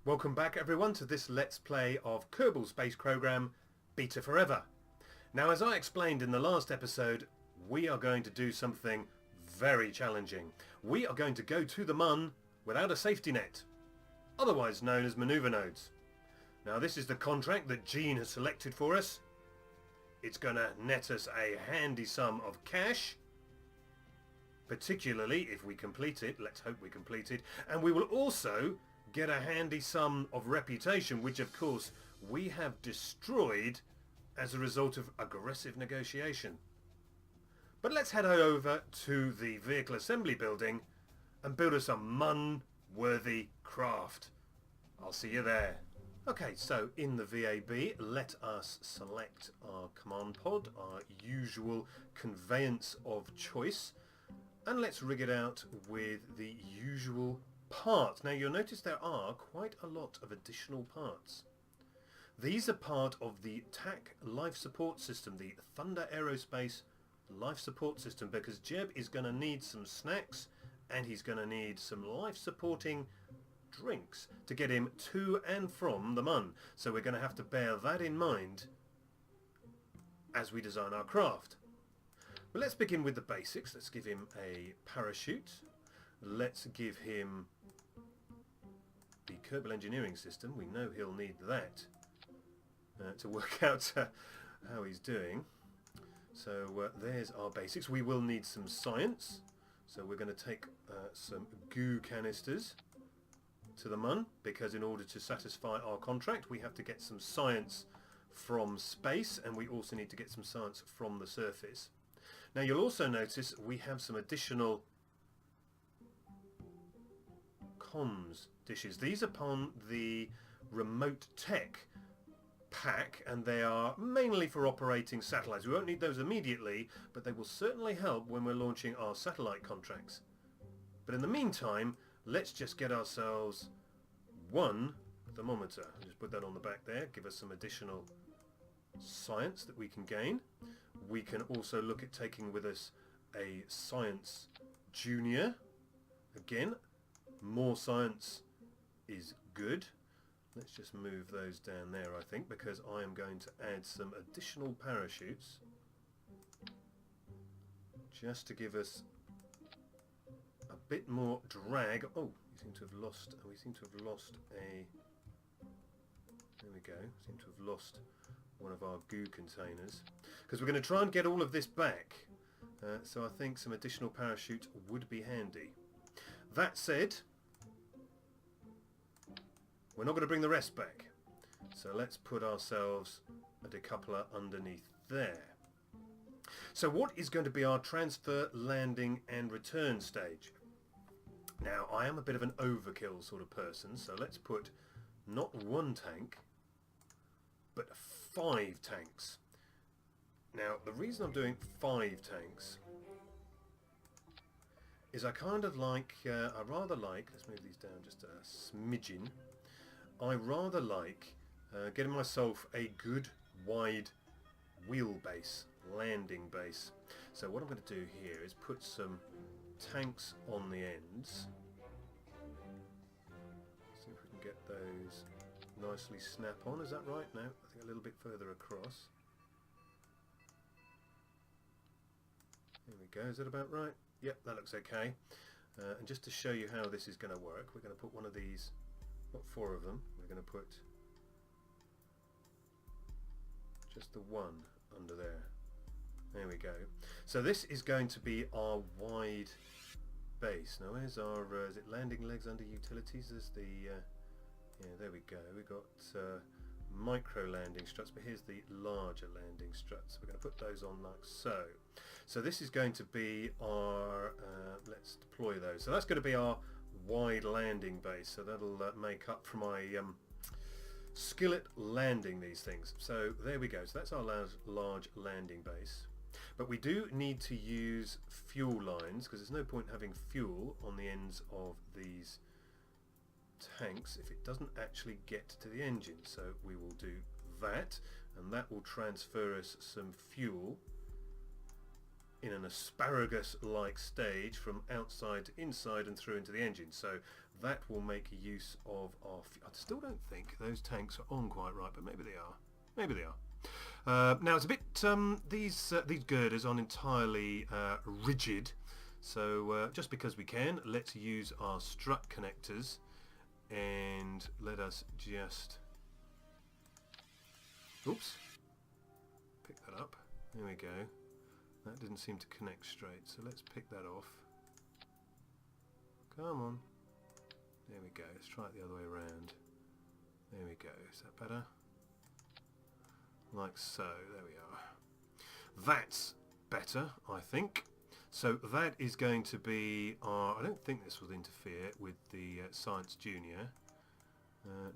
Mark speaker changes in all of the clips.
Speaker 1: Welcome back everyone to this Let's Play of Kerbal Space Program Beta Forever. Now, as I explained in the last episode, we are going to do something very challenging. We are going to go to the Mun without a safety net, otherwise known as maneuver nodes. Now, this is the contract that Gene has selected for us. It's going to net us a handy sum of cash, particularly if we complete it. Let's hope we complete it. And we will also get a handy sum of reputation, which of course we have destroyed as a result of aggressive negotiation. But let's head over to the vehicle assembly building and build us a Mun-worthy craft. I'll see you there. Okay, so in the VAB, let us select our command pod, our usual conveyance of choice, and let's rig it out with the usual parts. Now, you'll notice there are quite a lot of additional parts. These are part of the TAC life support system, the Thunder Aerospace life support system, because Jeb is going to need some snacks and he's going to need some life supporting drinks to get him to and from the Mun. So we're going to have to bear that in mind as we design our craft. But let's begin with the basics. Let's give him a parachute. Let's give him the Kerbal engineering system. We know he'll need that to work out how he's doing. So there's our basics. We will need some science. So we're going to take some goo canisters to the Mun, because in order to satisfy our contract we have to get some science from space, and we also need to get some science from the surface. Now, you'll also notice we have some additional comms dishes. These are upon the remote tech pack, and they are mainly for operating satellites. We won't need those immediately, but they will certainly help when we're launching our satellite contracts. But in the meantime, let's just get ourselves one thermometer. I'll just put that on the back there, give us some additional science that we can gain. We can also look at taking with us a science junior. Again, more science is good. Let's just move those down there, I think, because I am going to add some additional parachutes just to give us a bit more drag. Oh, we seem to have lost a... There we go. Seem to have lost one of our goo containers, because we're going to try and get all of this back. So I think some additional parachute would be handy. That said, we're not going to bring the rest back. So let's put ourselves a decoupler underneath there. So what is going to be our transfer, landing and return stage? Now, I am a bit of an overkill sort of person, so let's put not one tank, but 5 tanks. Now, the reason I'm doing 5 tanks is I kind of like, I rather like, let's move these down just a smidgen, I rather like getting myself a good wide wheelbase, landing base. So what I'm going to do here is put some tanks on the ends. See if we can get those nicely snap on. Is that right? No, I think a little bit further across. There we go. Is that about right? Yep, that looks okay. And just to show you how this is going to work, we're going to put one of these, not 4 of them, we're going to put just the one under there. There we go. So this is going to be our wide base. Now, where's our, is it landing legs under utilities? There's the, yeah, there we go. We've got micro landing struts, but here's the larger landing struts. So we're going to put those on like so. So this is going to be our, let's deploy those. So that's going to be our wide landing base. So that'll make up for my skillet landing these things. So there we go. So that's our large landing base. But we do need to use fuel lines, because there's no point having fuel on the ends of these tanks if it doesn't actually get to the engine. So we will do that, and that will transfer us some fuel in an asparagus-like stage from outside to inside and through into the engine. So that will make use of our... I still don't think those tanks are on quite right, but maybe they are. Maybe they are. Now it's a bit... these girders aren't entirely rigid, so just because we can, let's use our strut connectors and let us just... Oops. Pick that up. There we go. That didn't seem to connect straight, so let's pick that off. Come on. There we go. Let's try it the other way around. There we go. Is that better? Like so. There we are. That's better, I think. So that is going to be our... I don't think this will interfere with the Science Junior.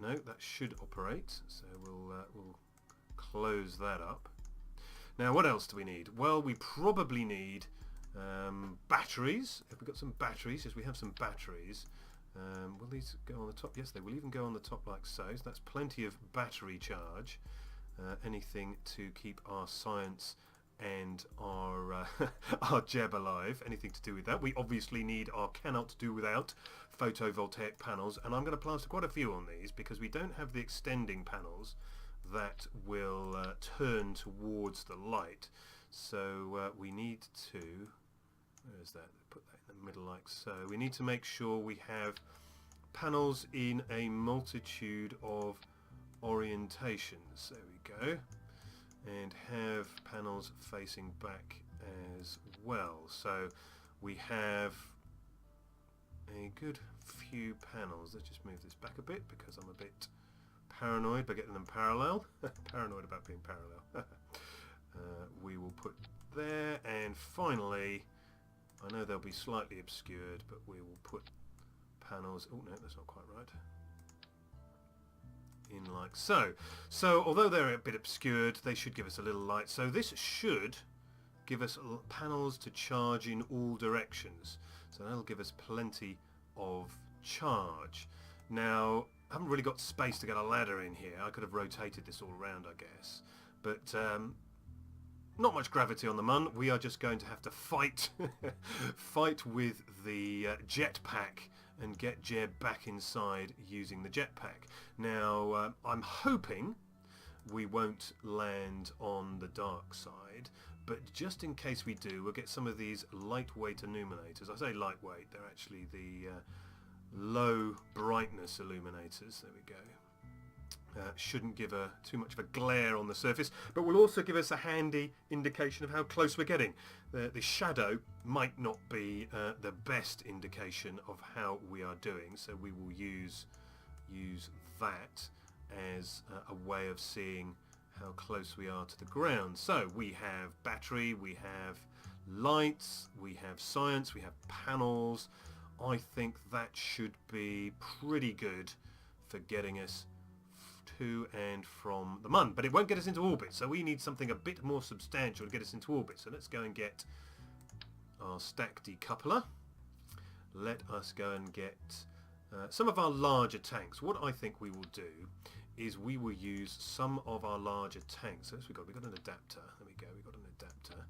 Speaker 1: No, that should operate. So we'll close that up. Now, what else do we need? Well, we probably need batteries. Have we got some batteries? Yes, we have some batteries. Will these go on the top? Yes, they will even go on the top like so. So that's plenty of battery charge. Anything to keep our science and our our Jeb alive. Anything to do with that. We obviously need our cannot do without photovoltaic panels, and I'm going to plaster quite a few on these because we don't have the extending panels that will turn towards the light. So we need to... Where is that? Put that in the middle like so. We need to make sure we have panels in a multitude of orientations. There we go. And have panels facing back as well. So we have a good few panels. Let's just move this back a bit because I'm a bit paranoid by getting them parallel. Paranoid about being parallel. We will put there, and finally, I know they'll be slightly obscured, but we will put panels... Oh no, that's not quite right. In like so. So although they're a bit obscured, they should give us a little light. So this should give us panels to charge in all directions. So that'll give us plenty of charge. Now, I haven't really got space to get a ladder in here. I could have rotated this all around, I guess. But not much gravity on the Mun. We are just going to have to fight fight with the jetpack and get Jeb back inside using the jetpack. Now, I'm hoping we won't land on the dark side, but just in case we do, we'll get some of these lightweight illuminators. I say lightweight, they're actually the low brightness illuminators. There we go. Shouldn't give too much of a glare on the surface, but will also give us a handy indication of how close we're getting. The shadow might not be the best indication of how we are doing, so we will use that as a way of seeing how close we are to the ground. So we have battery, we have lights, we have science, we have panels. I think that should be pretty good for getting us to and from the Mun, but it won't get us into orbit, so we need something a bit more substantial to get us into orbit. So let's go and get our stack decoupler. Let us go and get some of our larger tanks. What I think we will do is we will use some of our larger tanks. So we got an adapter. There we go. We got an adapter,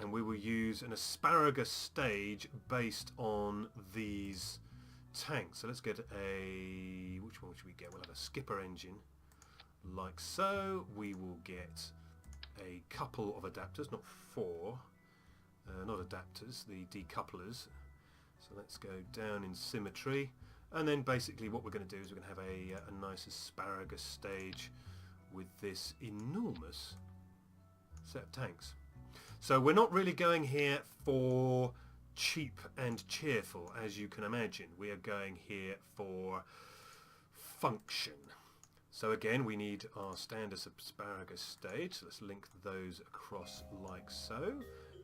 Speaker 1: and we will use an asparagus stage based on these tanks. So let's get a... which one should we get? We'll have a skipper engine like so. We will get a couple of adapters, not four, not adapters, the decouplers. So let's go down in symmetry, and then basically what we're going to do is we're going to have a nice asparagus stage with this enormous set of tanks. So we're not really going here for cheap and cheerful, as you can imagine. We are going here for function. So again, we need our standard asparagus stage. So let's link those across like so.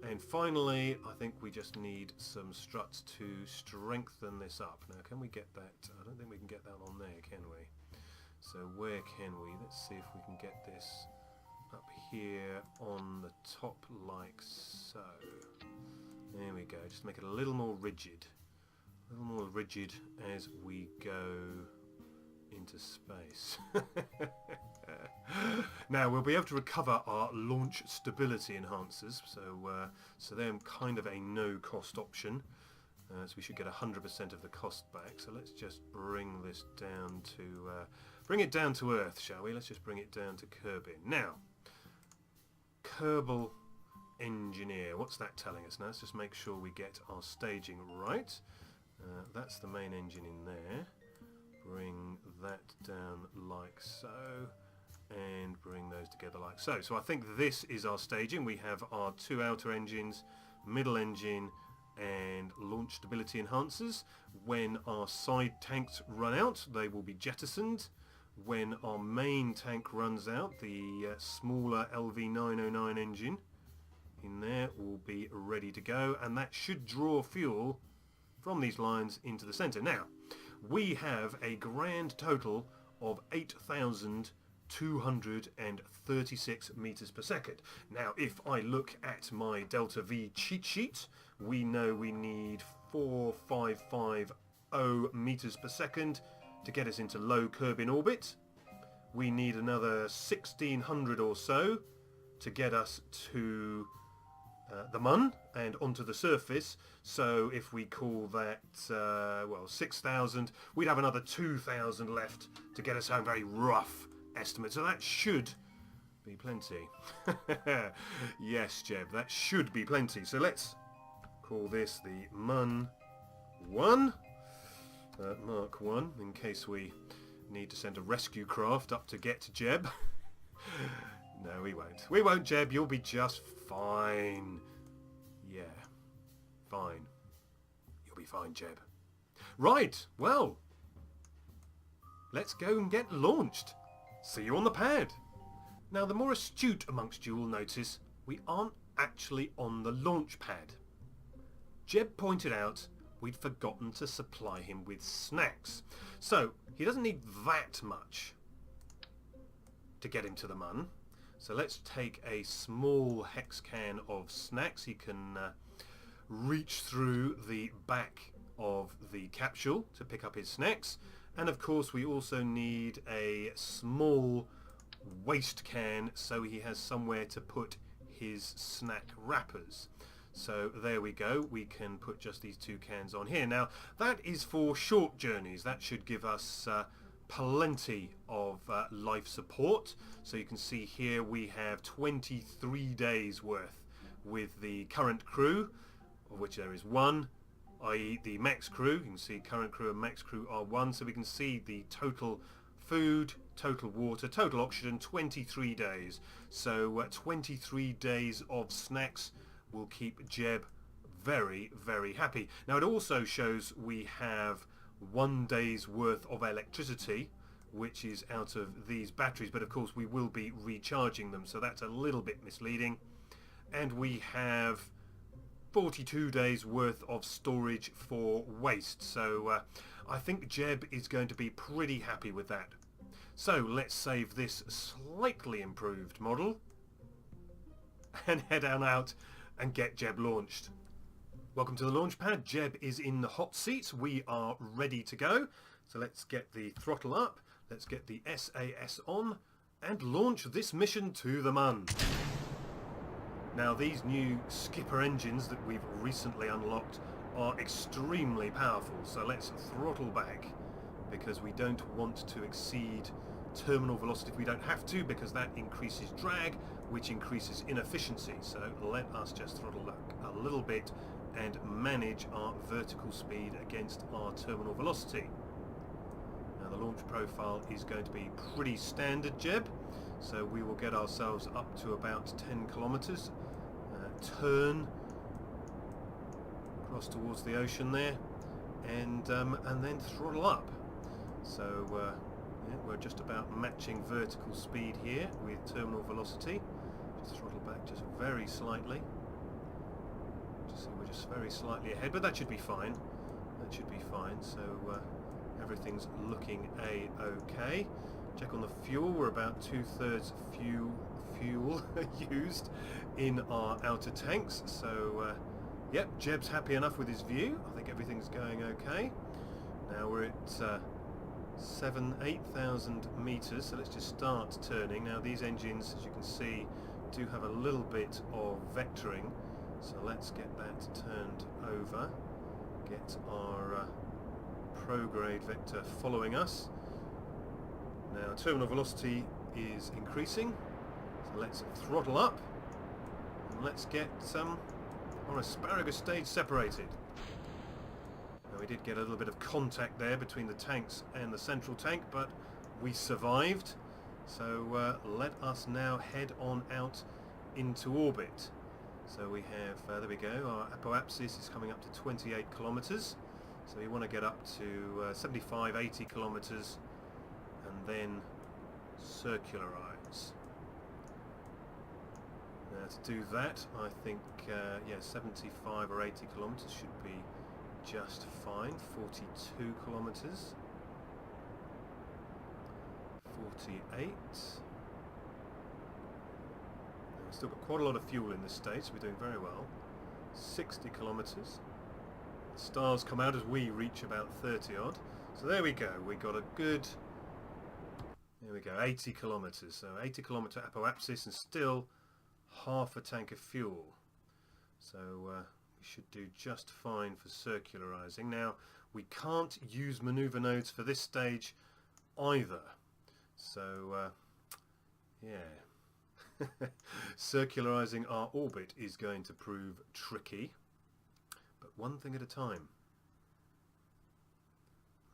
Speaker 1: And finally, I think we just need some struts to strengthen this up. Now, can we get that? I don't think we can get that on there, can we? So where can we? Let's see if we can get this up here on the top like so. There we go, just make it a little more rigid. A little more rigid as we go into space. Now we'll be able to recover our launch stability enhancers, so they're kind of a no-cost option. So we should get 100% of the cost back. So let's just bring this down to bring it down to Earth, shall we? Let's just bring it down to Kerbin. Now, Kerbal Engineer. What's that telling us now? Let's just make sure we get our staging right. That's the main engine in there. Bring that down like so, and bring those together like so. So I think this is our staging. We have our two outer engines, middle engine, and launch stability enhancers. When our side tanks run out, they will be jettisoned. When our main tank runs out, the smaller LV909 engine in there will be ready to go, and that should draw fuel from these lines into the centre. Now, we have a grand total of 8,236 meters per second. Now, if I look at my Delta V cheat sheet, we know we need 4,550 meters per second to get us into low Kerbin orbit. We need another 1,600 or so to get us to the Mun and onto the surface. So if we call that, well, 6,000, we'd have another 2,000 left to get us home. Very rough estimate. So that should be plenty. Yes, Jeb, that should be plenty. So let's call this the Mun 1, Mark 1, in case we need to send a rescue craft up to get Jeb. No, we won't. We won't, Jeb. You'll be just fine. Yeah, fine. You'll be fine, Jeb. Right, well, let's go and get launched. See you on the pad. Now, the more astute amongst you will notice we aren't actually on the launch pad. Jeb pointed out we'd forgotten to supply him with snacks. So, he doesn't need that much to get him to the Mun. So let's take a small hex can of snacks. He can reach through the back of the capsule to pick up his snacks. And of course we also need a small waste can so he has somewhere to put his snack wrappers. So there we go, we can put just these two cans on here. Now that is for short journeys. That should give us plenty of life support. So you can see here we have 23 days worth with the current crew, of which there is one, i.e. the max crew. You can see current crew and max crew are one, so we can see the total food, total water, total oxygen, 23 days. So 23 days of snacks will keep Jeb very, very happy. Now it also shows we have 1 day's worth of electricity, which is out of these batteries, but of course we will be recharging them, so that's a little bit misleading. And we have 42 days worth of storage for waste, so I think Jeb is going to be pretty happy with that. So let's save this slightly improved model and head on out and get Jeb launched. Welcome to the launch pad. Jeb is in the hot seat. We are ready to go. So let's get the throttle up, let's get the SAS on, and launch this mission to the Mun. Now these new Skipper engines that we've recently unlocked are extremely powerful, so let's throttle back because we don't want to exceed terminal velocity if we don't have to, because that increases drag, which increases inefficiency. So let us just throttle back a little bit and manage our vertical speed against our terminal velocity. Now the launch profile is going to be pretty standard, Jeb, so we will get ourselves up to about 10 kilometers, turn across towards the ocean there, and then throttle up. So yeah, we're just about matching vertical speed here with terminal velocity. Just throttle back just very slightly. So we're just very slightly ahead, but that should be fine. That should be fine. So everything's looking a-okay. Check on the fuel. We're about 2/3 fuel used in our outer tanks. So yep, Jeb's happy enough with his view. I think everything's going okay. Now we're at 8,000 meters. So let's just start turning. Now these engines, as you can see, do have a little bit of vectoring. So let's get that turned over, get our prograde vector following us. Now terminal velocity is increasing, so let's throttle up and let's get our asparagus stage separated. Now we did get a little bit of contact there between the tanks and the central tank, but we survived. So let us now head on out into orbit. So we have, there we go, our apoapsis is coming up to 28 kilometers. So we want to get up to 75, 80 kilometers and then circularize. Now to do that, I think, yeah, 75 or 80 kilometers should be just fine. 42 kilometers. 48. We've still got quite a lot of fuel in this stage, so we're doing very well. 60 kilometers. The stars come out as we reach about 30 odd. So there we go, we got a good, there we go, 80 kilometers. So 80 kilometer apoapsis and still half a tank of fuel. So we should do just fine for circularizing. Now we can't use maneuver nodes for this stage either. So yeah, circularizing our orbit is going to prove tricky, but one thing at a time.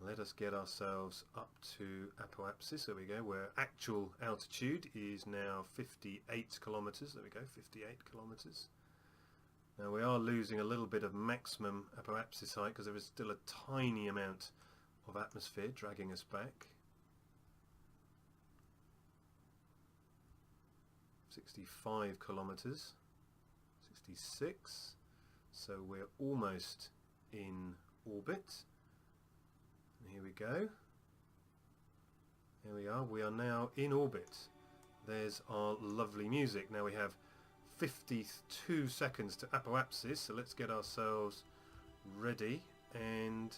Speaker 1: Let us get ourselves up to apoapsis. There we go, where actual altitude is now 58 kilometers. There we go, 58 kilometers. Now we are losing a little bit of maximum apoapsis height because there is still a tiny amount of atmosphere dragging us back. 65 kilometers, 66, so we're almost in orbit. And here we go. Here we are now in orbit. There's our lovely music. Now we have 52 seconds to apoapsis, so let's get ourselves ready and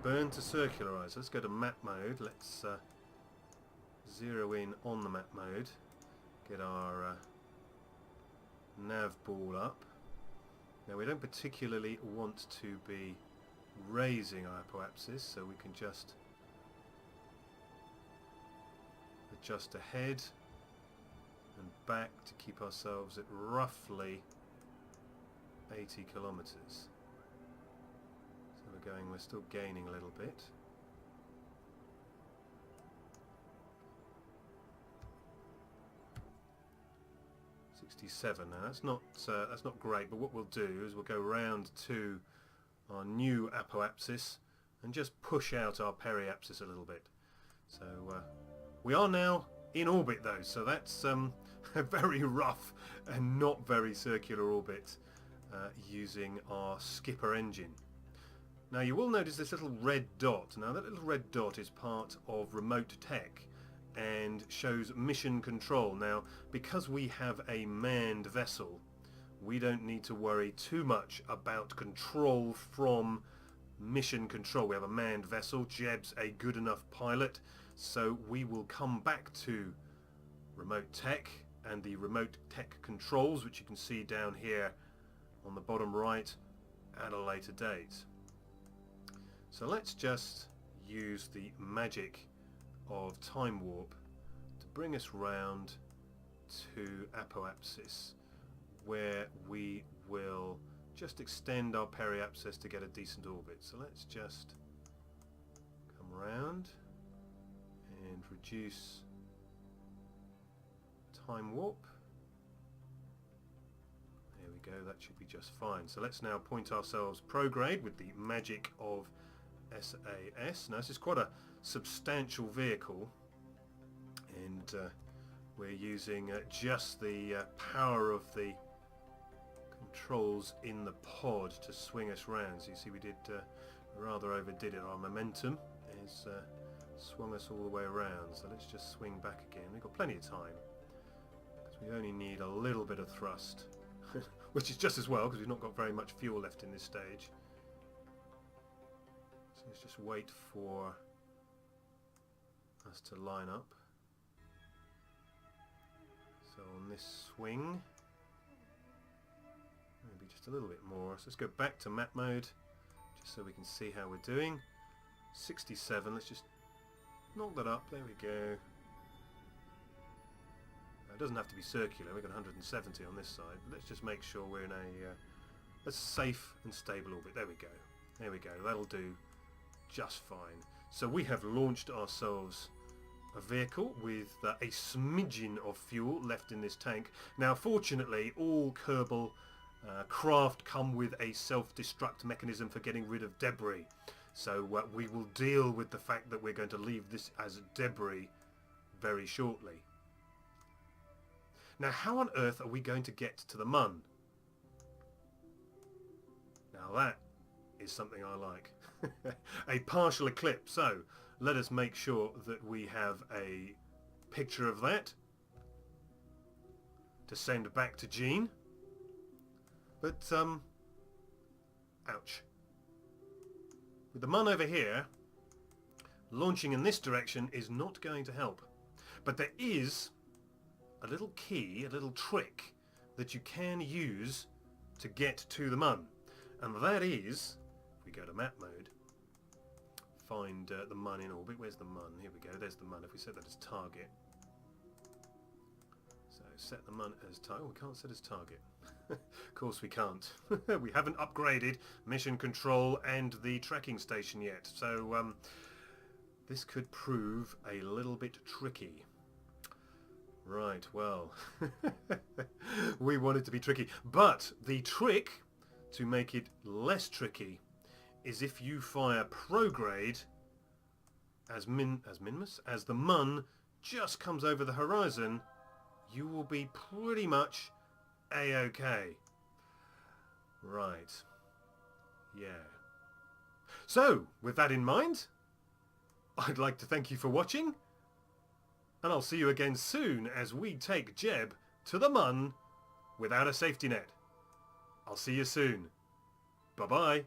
Speaker 1: burn to circularize. Let's go to map mode. Let's zero in on the map mode. Get our nav ball up. Now we don't particularly want to be raising our apoapsis, so we can just adjust ahead and back to keep ourselves at roughly 80 kilometers. So we're still gaining a little bit. 67. Now that's not great, but what we'll do is we'll go round to our new apoapsis and just push out our periapsis a little bit. So we are now in orbit though, so that's a very rough and not very circular orbit using our skipper engine. Now you will notice this little red dot. Now that little red dot is part of remote tech and shows mission control. Now because we have a manned vessel, we don't need to worry too much about control from mission control. We have a manned vessel. Jeb's a good enough pilot, so we will come back to remote tech and the remote tech controls, which you can see down here on the bottom right, at a later date. So let's just use the magic of time warp to bring us round to apoapsis, where we will just extend our periapsis to get a decent orbit. So let's just come round and reduce time warp. There we go, that should be just fine. So let's now point ourselves prograde with the magic of SAS. Now this is quite a substantial vehicle, and we're using just the power of the controls in the pod to swing us round. So you see we did rather overdid it. Our momentum has swung us all the way around, so let's just swing back again. We've got plenty of time because we only need a little bit of thrust which is just as well because we've not got very much fuel left in this stage. So let's just wait for us to line up. So on this swing, maybe just a little bit more. So let's go back to map mode so we can see how we're doing. 67, let's just knock that up, there we go. It doesn't have to be circular, we've got 170 on this side, but let's just make sure we're in a safe and stable orbit. There we go. There we go, that'll do just fine. So we have launched ourselves a vehicle with a smidgen of fuel left in this tank. Now fortunately all Kerbal craft come with a self-destruct mechanism for getting rid of debris. So we will deal with the fact that we're going to leave this as debris very shortly. Now how on earth are we going to get to the Mun? Now that is something I like. A partial eclipse. So let us make sure that we have a picture of that to send back to Gene. But ouch. With the Mun over here, launching in this direction is not going to help. But there is a little key, a little trick that you can use to get to the Mun. And that is, if we go to map mode, find the Mun in orbit. Where's the Mun? Here we go, there's the Mun. If we set that as target. So set the Mun as target. Oh, we can't set as target. Of course we can't. We haven't upgraded mission control and the tracking station yet. So this could prove a little bit tricky. Right, well, we want it to be tricky. But the trick to make it less tricky is if you fire prograde as the Mun just comes over the horizon, you will be pretty much A-OK. Right. Yeah. So, with that in mind, I'd like to thank you for watching, and I'll see you again soon as we take Jeb to the Mun without a safety net. I'll see you soon. Bye-bye.